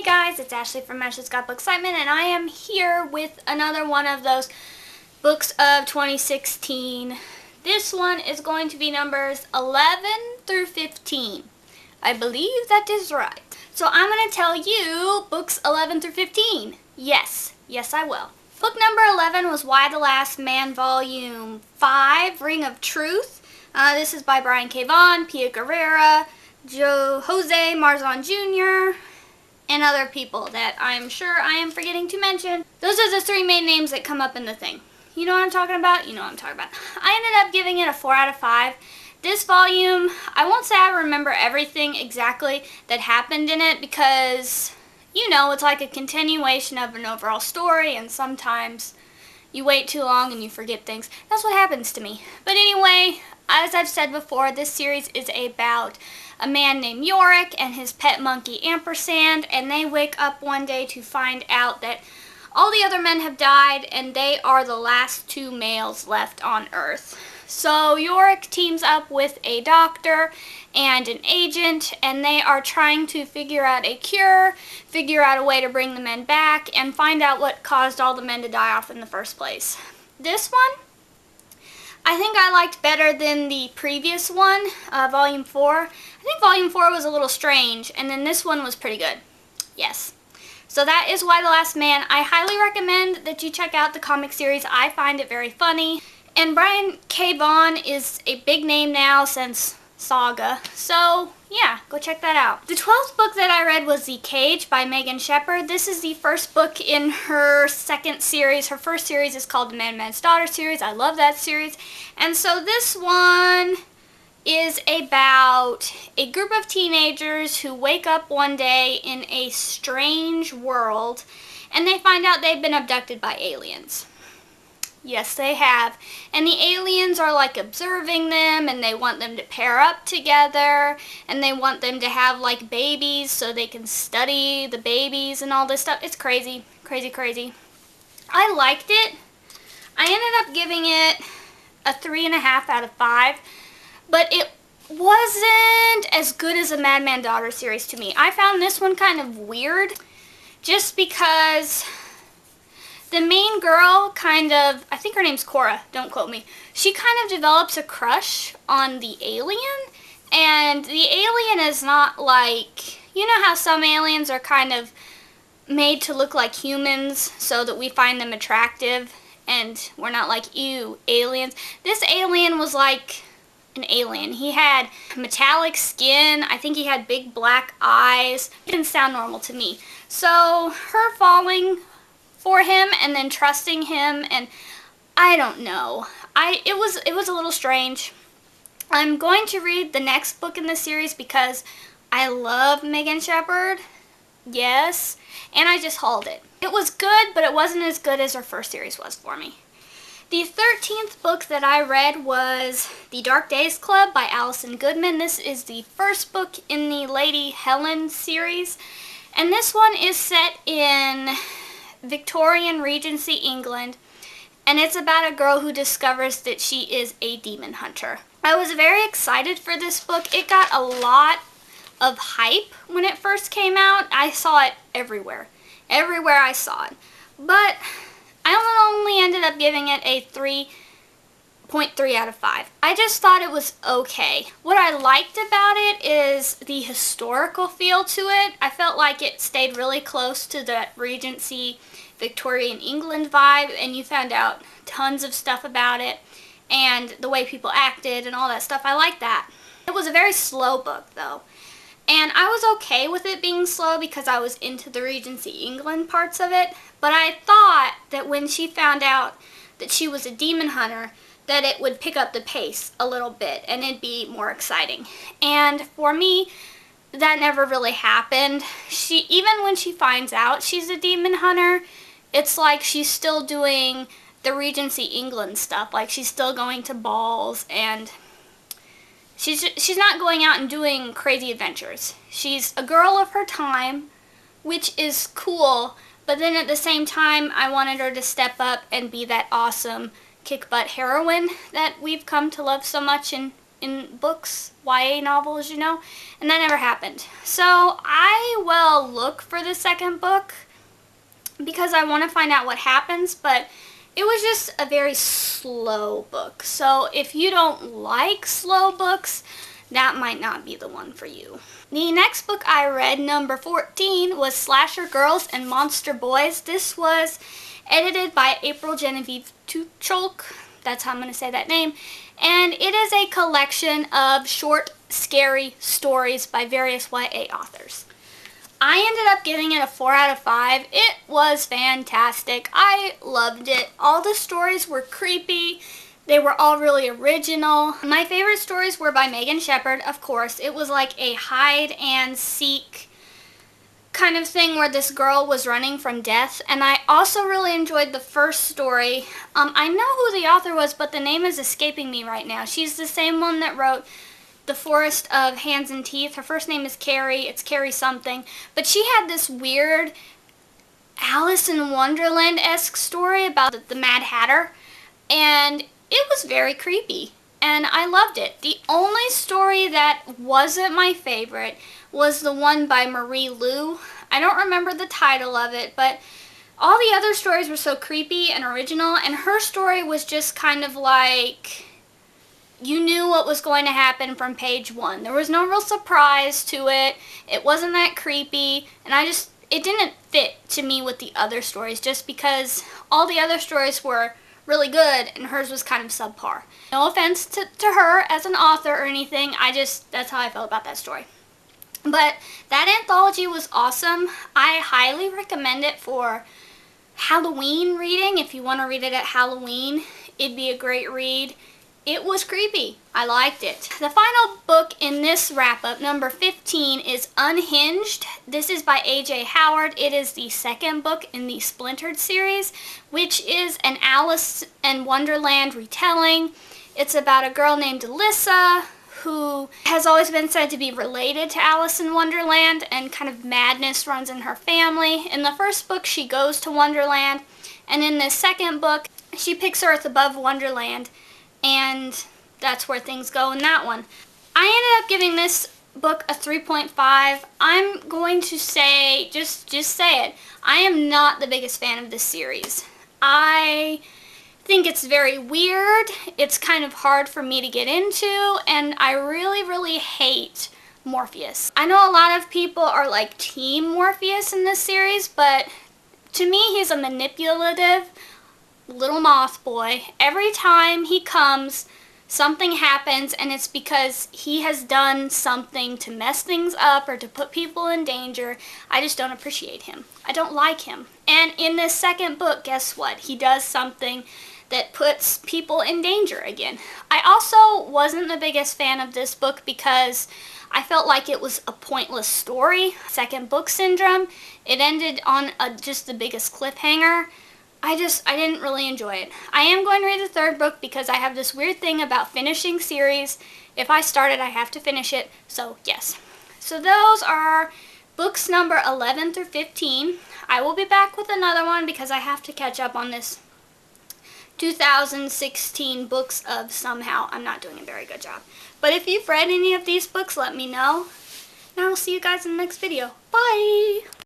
guys, it's Ashley from Ashley's Got Book Excitement, and I am here with another one of those books of 2016. This one is going to be numbers 11 through 15. I believe that is right. So I'm going to tell you books 11 through 15. Yes, I will. Book number 11 was Why the Last Man, Volume 5, Ring of Truth. This is by Brian K. Vaughan, Pia Guerrera, Jose Marzan Jr., and other people that I'm sure I am forgetting to mention. Those are the three main names that come up in the thing. You know what I'm talking about? You know what I'm talking about. I ended up giving it a 4 out of 5. This volume, I won't say I remember everything exactly that happened in it because, you know, it's like a continuation of an overall story, and sometimes you wait too long and you forget things. That's what happens to me. But anyway, as I've said before, this series is about a man named Yorick and his pet monkey Ampersand, and they wake up one day to find out that all the other men have died and they are the last two males left on Earth. So Yorick teams up with a doctor and an agent, and they are trying to figure out a cure, figure out a way to bring the men back, and find out what caused all the men to die off in the first place. This one, I think I liked better than the previous one, Volume 4. I think Volume 4 was a little strange, and then this one was pretty good. Yes. So that is Why the Last Man. I highly recommend that you check out the comic series. I find it very funny. And Brian K. Vaughan is a big name now since Saga. So, yeah, go check that out. The 12th book that I read was The Cage by Megan Shepherd. This is the first book in her second series. Her first series is called the Madman's Daughter series. I love that series. And so this one is about a group of teenagers who wake up one day in a strange world, and they find out they've been abducted by aliens. Yes, they have. And the aliens are like observing them, and they want them to pair up together, and they want them to have like babies so they can study the babies and all this stuff. It's crazy, crazy, crazy. I liked it. I ended up giving it a 3.5 out of 5, but it wasn't as good as the Madman Daughter series to me. I found this one kind of weird just because the main girl kind of, I think her name's Cora, don't quote me, she kind of develops a crush on the alien, and the alien is not like, you know how some aliens are kind of made to look like humans so that we find them attractive, and we're not like, ew, aliens. This alien was like an alien. He had metallic skin, I think he had big black eyes. It didn't sound normal to me. So her falling for him and then trusting him, and I don't know. It was a little strange. I'm going to read the next book in the series because I love Megan Shepherd. Yes, and I just hauled it. It was good, but it wasn't as good as her first series was for me. The 13th book that I read was The Dark Days Club by Allison Goodman. This is the first book in the Lady Helen series, and this one is set in Victorian Regency, England, and it's about a girl who discovers that she is a demon hunter. I was very excited for this book. It got a lot of hype when it first came out. I saw it everywhere. Everywhere I saw it. But I only ended up giving it a 3.3 out of 5. I just thought it was okay. What I liked about it is the historical feel to it. I felt like it stayed really close to the Regency Victorian England vibe, and you found out tons of stuff about it and the way people acted and all that stuff. I like that. It was a very slow book though, and I was okay with it being slow because I was into the Regency England parts of it, but I thought that when she found out that she was a demon hunter, that it would pick up the pace a little bit and it'd be more exciting. And for me, that never really happened. Even when she finds out she's a demon hunter, it's like she's still doing the Regency England stuff. Like, she's still going to balls, and she's not going out and doing crazy adventures. She's a girl of her time, which is cool, but then at the same time, I wanted her to step up and be that awesome kick-butt heroine that we've come to love so much in in books, YA novels, you know, and that never happened. So I will look for the second book because I want to find out what happens, but it was just a very slow book. So if you don't like slow books, that might not be the one for you. The next book I read, number 14, was Slasher Girls and Monster Boys. This was edited by April Genevieve Tucholk. That's how I'm going to say that name. And it is a collection of short, scary stories by various YA authors. I ended up giving it a 4 out of 5. It was fantastic. I loved it. All the stories were creepy. They were all really original. My favorite stories were by Megan Shepherd, of course. It was like a hide and seek kind of thing where this girl was running from death. And I also really enjoyed the first story. I know who the author was, but the name is escaping me right now. She's the same one that wrote The Forest of Hands and Teeth. Her first name is Carrie. It's Carrie something. But she had this weird Alice in Wonderland-esque story about the Mad Hatter. And it was very creepy. And I loved it. The only story that wasn't my favorite was the one by Marie Lu. I don't remember the title of it, but all the other stories were so creepy and original. And her story was just kind of like, you knew what was going to happen from page 1. There was no real surprise to it. It wasn't that creepy. And it didn't fit to me with the other stories just because all the other stories were really good and hers was kind of subpar. No offense to her as an author or anything. That's how I felt about that story. But that anthology was awesome. I highly recommend it for Halloween reading. If you want to read it at Halloween, it'd be a great read. It was creepy. I liked it. The final book in this wrap-up, number 15, is Unhinged. This is by A.J. Howard. It is the second book in the Splintered series, which is an Alice in Wonderland retelling. It's about a girl named Alyssa who has always been said to be related to Alice in Wonderland, and kind of madness runs in her family. In the first book, she goes to Wonderland, and in the second book, she picks Earth above Wonderland, and that's where things go in that one. I ended up giving this book a 3.5. I'm going to say, just say it, I am not the biggest fan of this series. I think it's very weird. It's kind of hard for me to get into, and I really, really hate Morpheus. I know a lot of people are like Team Morpheus in this series, but to me he's a manipulative little moth boy. Every time he comes, something happens, and it's because he has done something to mess things up or to put people in danger. I just don't appreciate him. I don't like him. And in this second book, guess what? He does something that puts people in danger again. I also wasn't the biggest fan of this book because I felt like it was a pointless story. Second book syndrome. It ended on just the biggest cliffhanger. I didn't really enjoy it. I am going to read the third book because I have this weird thing about finishing series. If I start it, I have to finish it. So, yes. So those are books number 11 through 15. I will be back with another one because I have to catch up on this 2016 books of somehow. I'm not doing a very good job. But if you've read any of these books, let me know. And I will see you guys in the next video. Bye!